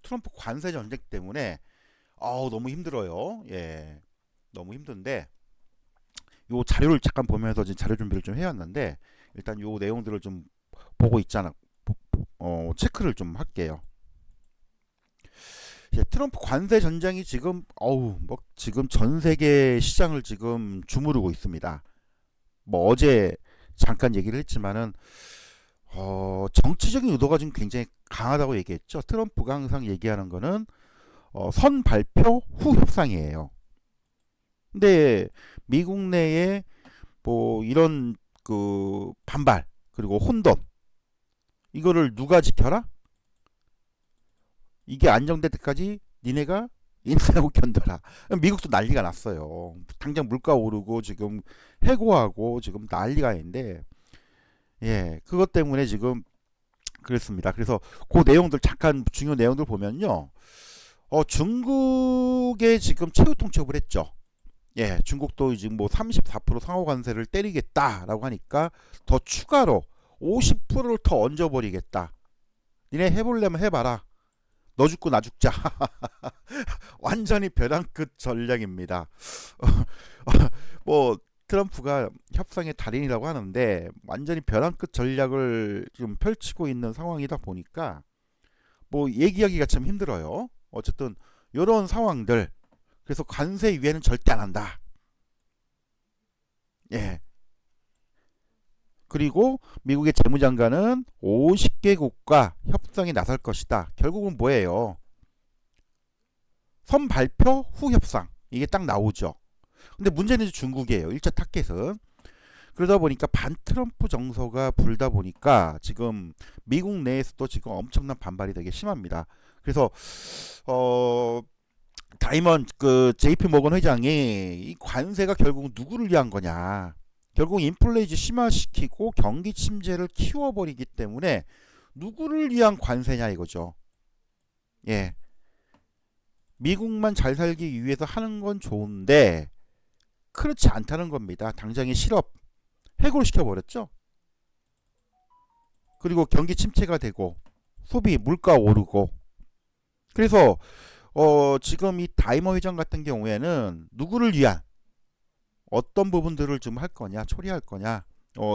트럼프 관세 전쟁 때문에 너무 힘들어요. 예, 너무 힘든데 요 자료를 잠깐 보면서 지금 자료 준비를 좀 해왔는데 일단 요 내용들을 좀 보고 있잖아. 체크를 좀 할게요. 트럼프 관세 전쟁이 지금 뭐 지금 전 세계 시장을 지금 주무르고 있습니다. 뭐 어제 잠깐 얘기를 했지만은 정치적인 의도가 지금 굉장히 강하다고 얘기했죠. 트럼프가 항상 얘기하는 거는 선 발표 후 협상이에요. 근데 미국 내에 뭐 이런 그 반발 그리고 혼돈 이거를 누가 지켜라? 이게 안정될 때까지 니네가 인내하고 견뎌라. 미국도 난리가 났어요. 당장 물가 오르고 지금 해고하고 지금 난리가 있는데 예 그것 때문에 지금 그렇습니다. 그래서 그 내용들 잠깐 중요 내용들 보면요. 중국에 지금 최후 통첩을 했죠. 예, 중국도 지금 뭐 34% 상호 관세를 때리겠다라고 하니까 더 추가로 50%를 더 얹어버리겠다. 니네 해보려면 해봐라. 너 죽고 나 죽자. 완전히 벼랑 끝 전략입니다. 뭐 트럼프가 협상의 달인이라고 하는데 완전히 벼랑 끝 전략을 지금 펼치고 있는 상황이다 보니까 뭐 얘기하기가 참 힘들어요. 어쨌든 이런 상황들 그래서 관세 위에는 절대 안 한다. 예. 그리고 미국의 재무장관은 50개국과 협상에 나설 것이다. 결국은 뭐예요? 선 발표 후 협상. 이게 딱 나오죠. 근데 문제는 중국이에요. 1차 타겟은. 그러다 보니까 반 트럼프 정서가 불다 보니까 지금 미국 내에서도 지금 엄청난 반발이 되게 심합니다. 그래서 다이먼 그 JP 모건 회장이 이 관세가 결국 누구를 위한 거냐? 결국 인플레이지 심화시키고 경기 침체를 키워버리기 때문에 누구를 위한 관세냐 이거죠. 예, 미국만 잘 살기 위해서 하는 건 좋은데 그렇지 않다는 겁니다. 당장의 실업 해고를 시켜버렸죠. 그리고 경기 침체가 되고 소비 물가 오르고 그래서 지금 이 다이머 회장 같은 경우에는 누구를 위한 어떤 부분들을 좀 할 거냐 처리할 거냐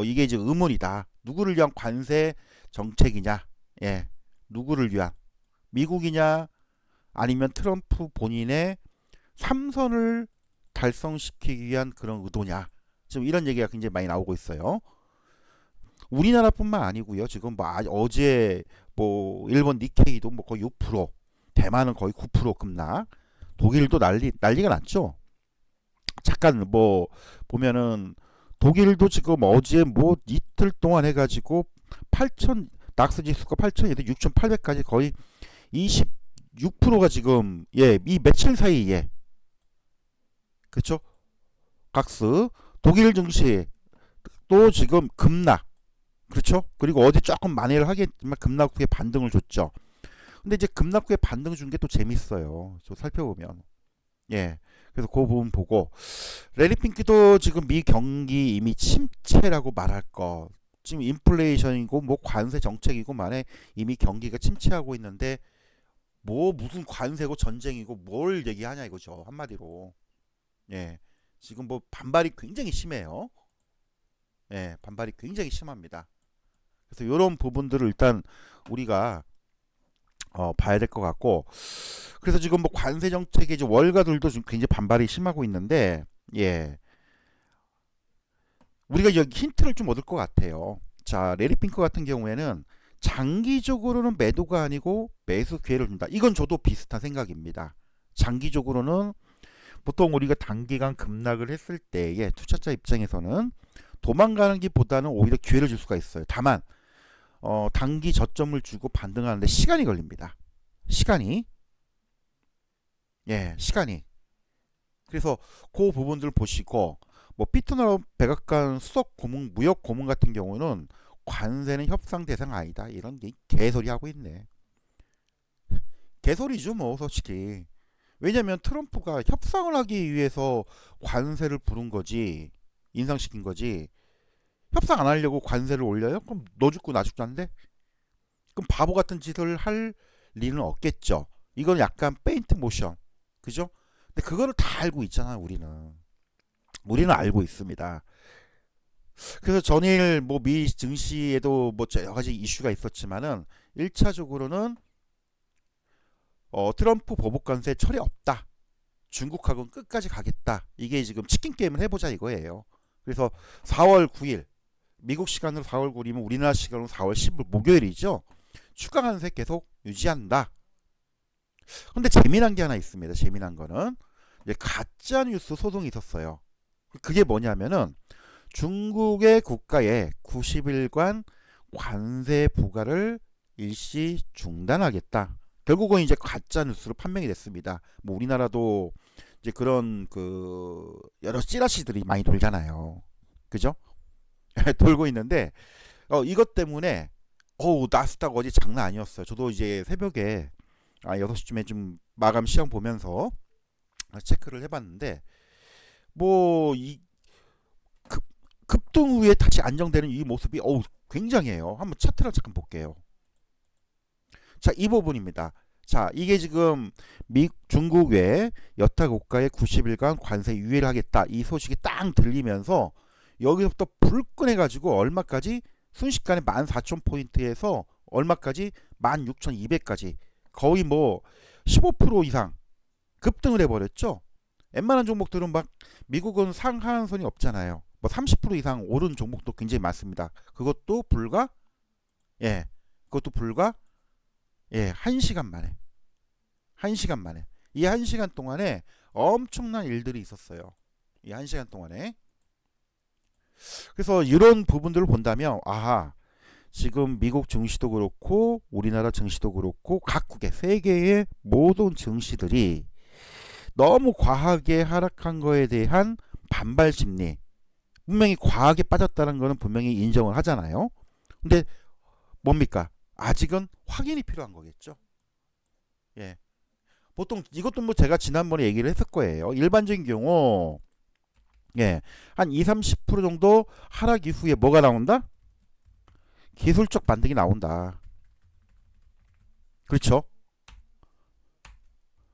이게 이제 의문이다. 누구를 위한 관세 정책이냐 예 누구를 위한 미국이냐 아니면 트럼프 본인의 삼선을 달성시키기 위한 그런 의도냐 지금 이런 얘기가 굉장히 많이 나오고 있어요. 우리나라뿐만 아니고요. 지금 뭐 어제 뭐 일본 니케이도 뭐 거의 6%, 대만은 거의 9% 급락, 독일도 난리가 났죠. 잠깐 뭐 보면은 독일도 지금 어제 뭐 이틀 동안 해가지고 8천 낙스 지수가 8천에서 6,800까지 거의 26%가 지금 이 며칠 사이에 그렇죠? 각스 독일 증시 또 지금 급락 그렇죠? 그리고 어제 조금 만회를 하겠지만 급락 후에 반등을 줬죠. 근데 이제 급락 후에 반등 준 게 또 재밌어요. 저 살펴보면 예. 그래서 그 부분 보고 레리 핑크도 지금 미 경기 이미 침체라고 말할 거. 지금 인플레이션이고 뭐 관세 정책이고 만에 이미 경기가 침체하고 있는데 뭐 무슨 관세고 전쟁이고 뭘 얘기하냐 이거죠. 한마디로. 예. 지금 뭐 반발이 굉장히 심해요. 예. 반발이 굉장히 심합니다. 그래서 이런 부분들을 일단 우리가 봐야 될 것 같고 그래서 지금 뭐 관세 정책에 이제 월가들도 지금 굉장히 반발이 심하고 있는데 예 우리가 여기 힌트를 좀 얻을 것 같아요. 자 레리 핑크 같은 경우에는 장기적으로는 매도가 아니고 매수 기회를 준다. 이건 저도 비슷한 생각입니다. 장기적으로는 보통 우리가 단기간 급락을 했을 때에 투자자 입장에서는 도망가는 것보다는 오히려 기회를 줄 수가 있어요. 다만 단기 저점을 주고 반등하는데 시간이 걸립니다. 시간이 시간이 그래서 그 부분들 보시고 뭐 피트너 백악관 수석 고문 무역 고문 같은 경우는 관세는 협상 대상 아니다 이런 게 개소리 하고 있네. 개소리죠 뭐 솔직히. 왜냐면 트럼프가 협상을 하기 위해서 관세를 부른 거지 인상시킨 거지 협상 안 하려고 관세를 올려요? 그럼 너 죽고 나 죽자인데? 그럼 바보 같은 짓을 할 리는 없겠죠. 이건 약간 페인트 모션. 그죠? 근데 그거를 다 알고 있잖아, 우리는. 우리는 알고 있습니다. 그래서 전일 뭐 미 증시에도 뭐 여러 가지 이슈가 있었지만은 1차적으로는 트럼프 보복 관세 철이 없다. 중국하고는 끝까지 가겠다. 이게 지금 치킨 게임을 해보자 이거예요. 그래서 4월 9일 미국 시간으로 4월 9일이면 우리나라 시간으로 4월 10일 목요일이죠. 추가 관세 계속 유지한다. 근데 재미난 게 하나 있습니다. 재미난 거는 이제 가짜 뉴스 소송이 있었어요. 그게 뭐냐면은 중국의 국가에 90일간 관세 부과를 일시 중단하겠다. 결국은 이제 가짜 뉴스로 판명이 됐습니다. 뭐 우리나라도 이제 그런 그 여러 찌라시들이 많이 돌잖아요. 그죠? 돌고 있는데 이것 때문에 나스닥 어제 장난 아니었어요. 저도 이제 새벽에 6시쯤에 좀 마감 시험 보면서 체크를 해봤는데 뭐이 급등 후에 다시 안정되는 이 모습이 굉장해요. 한번 차트를 잠깐 볼게요. 자, 이 부분입니다. 자, 이게 지금 중국 외 여타 국가의 90일간 관세 유예를 하겠다. 이 소식이 딱 들리면서 여기서부터 불끈해 가지고 얼마까지 순식간에 14,000포인트에서 얼마까지 16,200까지 거의 뭐 15% 이상 급등을 해버렸죠. 웬만한 종목들은 막 미국은 상하한선이 없잖아요. 뭐 30% 이상 오른 종목도 굉장히 많습니다. 그것도 불과 예, 그것도 불과 1시간 만에. 1시간 만에. 이 1시간 동안에 엄청난 일들이 있었어요. 이 1시간 동안에. 그래서 이런 부분들을 본다면 지금 미국 증시도 그렇고 우리나라 증시도 그렇고 각국의 세계의 모든 증시들이 너무 과하게 하락한 거에 대한 반발 심리. 분명히 과하게 빠졌다는 거는 분명히 인정을 하잖아요. 근데 뭡니까? 아직은 확인이 필요한 거겠죠. 예. 보통 이것도 뭐 제가 지난번에 얘기를 했을 거예요. 일반적인 경우 한 2, 30% 정도 하락 이후에 뭐가 나온다? 기술적 반등이 나온다. 그렇죠?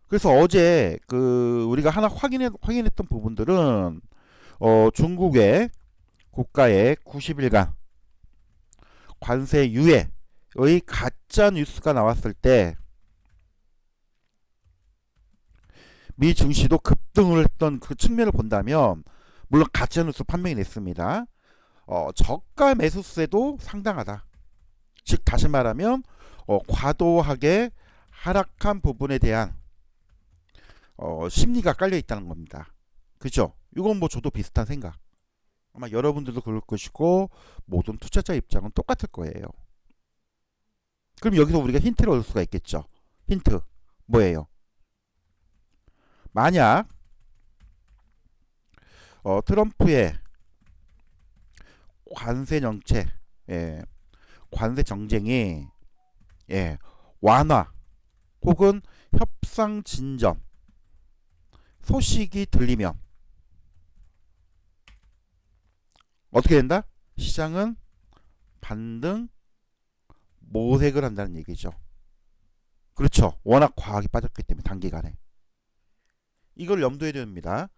그래서 어제 우리가 하나 확인했던 부분들은 중국의 국가의 90일간 관세 유예의 가짜 뉴스가 나왔을 때 미 증시도 급등을 했던 그 측면을 본다면 물론 가짜 뉴스 판명이 냈습니다. 저가 매수세도 상당하다. 즉 다시 말하면 과도하게 하락한 부분에 대한 심리가 깔려 있다는 겁니다. 그죠? 이건 뭐 저도 비슷한 생각. 아마 여러분들도 그럴 것이고 모든 투자자 입장은 똑같을 거예요. 그럼 여기서 우리가 힌트를 얻을 수가 있겠죠. 힌트 뭐예요? 만약 트럼프의 관세 정책, 관세 정쟁이 완화 혹은 협상 진전 소식이 들리면 어떻게 된다? 시장은 반등 모색을 한다는 얘기죠. 그렇죠. 워낙 과하게 빠졌기 때문에 단기간에. 이걸 염두에 둡니다.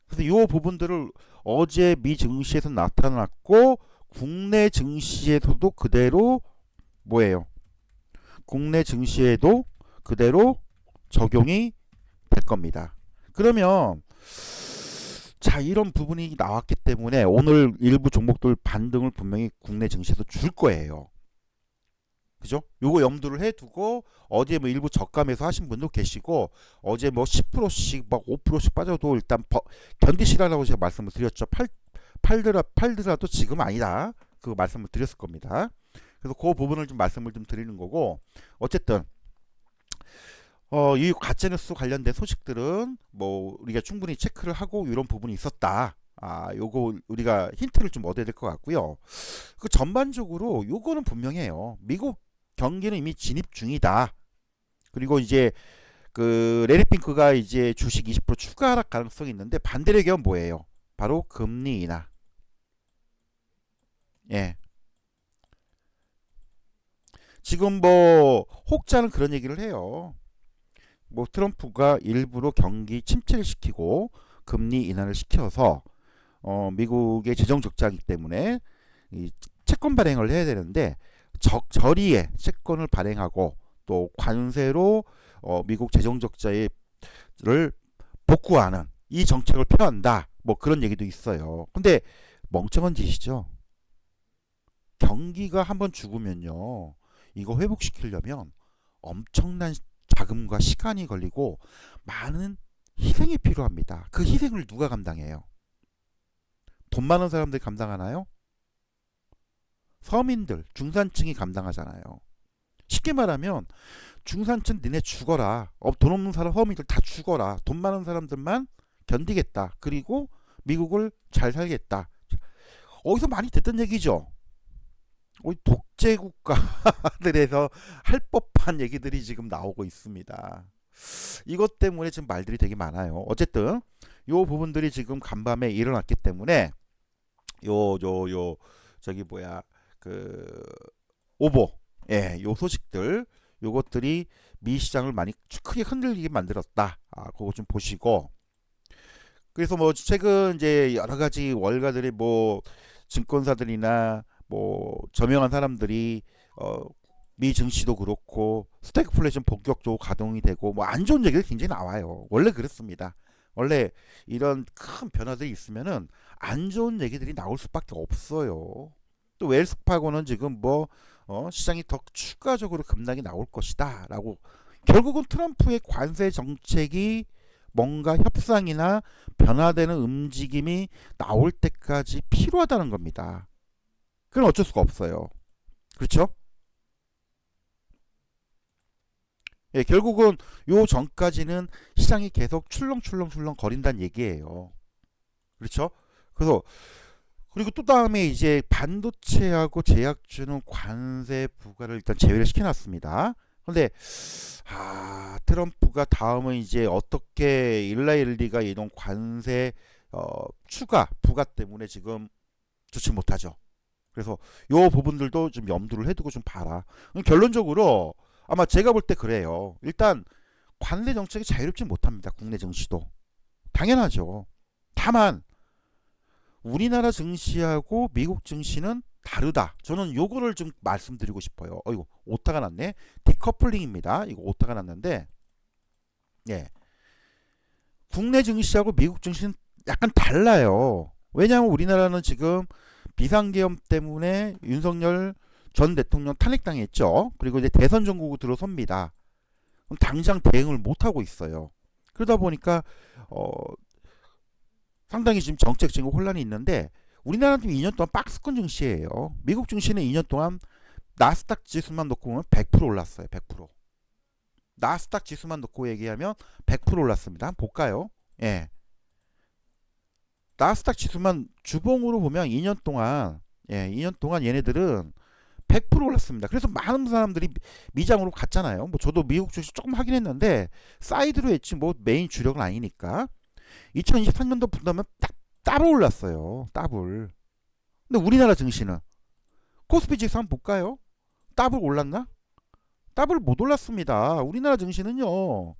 그래서 이 부분들을 어제 미 증시에서 나타났고 국내 증시에서도 그대로 뭐예요? 국내 증시에도 그대로 적용이 될 겁니다. 그러면 자 이런 부분이 나왔기 때문에 오늘 일부 종목들 반등을 분명히 국내 증시에서 줄 거예요. 그죠? 요거 염두를 해두고 어제 뭐 일부 저가 매수 하신 분도 계시고 어제 뭐 10%씩 막 5%씩 빠져도 일단 견디시라고 제가 말씀을 드렸죠. 팔더라도 지금 아니다. 그 말씀을 드렸을 겁니다. 그래서 그 부분을 좀 말씀을 좀 드리는 거고 어쨌든 이 가짜뉴스 관련된 소식들은 뭐 우리가 충분히 체크를 하고 이런 부분이 있었다. 요거 우리가 힌트를 좀 얻어야 될 것 같고요. 그 전반적으로 요거는 분명해요. 미국 경기는 이미 진입 중이다. 그리고 이제 그 레리 핑크가 이제 주식 20% 추가 하락 가능성이 있는데 반대의 경우는 뭐예요? 바로 금리 인하. 예. 지금 뭐 혹자는 그런 얘기를 해요. 뭐 트럼프가 일부러 경기 침체를 시키고 금리 인하를 시켜서 미국의 재정 적자이기 때문에 이 채권 발행을 해야 되는데 적절히에 채권을 발행하고 또 관세로 미국 재정 적자를 복구하는 이 정책을 펴한다. 뭐 그런 얘기도 있어요. 근데 멍청한 짓이죠. 경기가 한번 죽으면요. 이거 회복시키려면 엄청난 자금과 시간이 걸리고 많은 희생이 필요합니다. 그 희생을 누가 감당해요? 돈 많은 사람들이 감당하나요? 서민들, 중산층이 감당하잖아요. 쉽게 말하면 중산층 니네 죽어라. 돈 없는 사람 서민들 다 죽어라. 돈 많은 사람들만 견디겠다. 그리고 미국을 잘 살겠다. 어디서 많이 듣던 얘기죠. 독재 국가들에서 할 법한 얘기들이 지금 나오고 있습니다. 이것 때문에 지금 말들이 되게 많아요. 어쨌든 요 부분들이 지금 간밤에 일어났기 때문에 저기 뭐야 그 오보 요 소식들 요것들이 미 시장을 많이 크게 흔들리게 만들었다. 그거 좀 보시고 그래서 뭐 최근 이제 여러 가지 월가들이 뭐 증권사들이나 뭐 저명한 사람들이 미 증시도 그렇고 스태그플레이션 본격적으로 가동이 되고 뭐 안 좋은 얘기가 굉장히 나와요. 원래 그렇습니다. 원래 이런 큰 변화들이 있으면은 안 좋은 얘기들이 나올 수밖에 없어요. 또 웰스파고는 지금 뭐 시장이 더 추가적으로 급락이 나올 것이다라고 결국은 트럼프의 관세 정책이 뭔가 협상이나 변화되는 움직임이 나올 때까지 필요하다는 겁니다. 그건 어쩔 수가 없어요. 그렇죠? 예, 결국은 요 전까지는 시장이 계속 출렁출렁출렁 거린다는 얘기예요. 그렇죠? 그래서 그리고 또 다음에 이제 반도체하고 제약주는 관세 부과를 일단 제외를 시켜놨습니다. 근데 트럼프가 다음은 이제 어떻게 일라일리가 이런 관세 추가 부과 때문에 지금 좋지 못하죠. 그래서 요 부분들도 좀 염두를 해두고 좀 봐라. 결론적으로 아마 제가 볼 때 그래요. 일단 관세 정책이 자유롭지 못합니다. 국내 증시도 당연하죠. 다만 우리나라 증시하고 미국 증시는 다르다. 저는 요거를 좀 말씀드리고 싶어요. 이거 오타가 났네. 디커플링입니다. 이거 오타가 났는데, 예, 국내 증시하고 미국 증시는 약간 달라요. 왜냐하면 우리나라는 지금 비상계엄 때문에 윤석열 전 대통령 탄핵당했죠. 그리고 이제 대선 전국으로 들어섭니다. 그럼 당장 대응을 못 하고 있어요. 그러다 보니까 상당히 지금 정책적인 혼란이 있는데 우리나라는 2년 동안 박스권 증시예요. 미국 증시는 2년 동안 나스닥 지수만 놓고 보면 100% 올랐어요. 100%. 나스닥 지수만 놓고 얘기하면 100% 올랐습니다. 한번 볼까요? 예. 나스닥 지수만 주봉으로 보면 2년 동안 2년 동안 얘네들은 100% 올랐습니다. 그래서 많은 사람들이 미장으로 갔잖아요. 뭐 저도 미국 주식 조금 하긴 했는데 사이드로 했지 뭐 메인 주력은 아니니까. 2023년도 분다면 딱 따로 올랐어요. 더블. 근데 우리나라 증시는 코스피 지수 한번 볼까요? 더블 올랐나? 더블 못 올랐습니다. 우리나라 증시는요.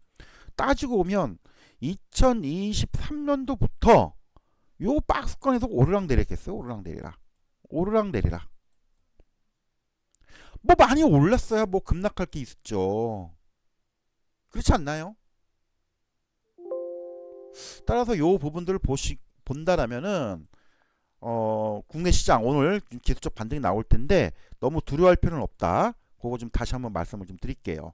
따지고 보면 2023년도부터 요 박스권에서 오르락내리락했어요. 오르락내리락. 오르락내리락. 뭐 많이 올랐어야 뭐 급락할 게 있었죠. 그렇지 않나요? 따라서 요 부분들을 본다라면은 국내 시장 오늘 기술적 반등이 나올 텐데 너무 두려워할 필요는 없다. 그거 좀 다시 한번 말씀을 좀 드릴게요.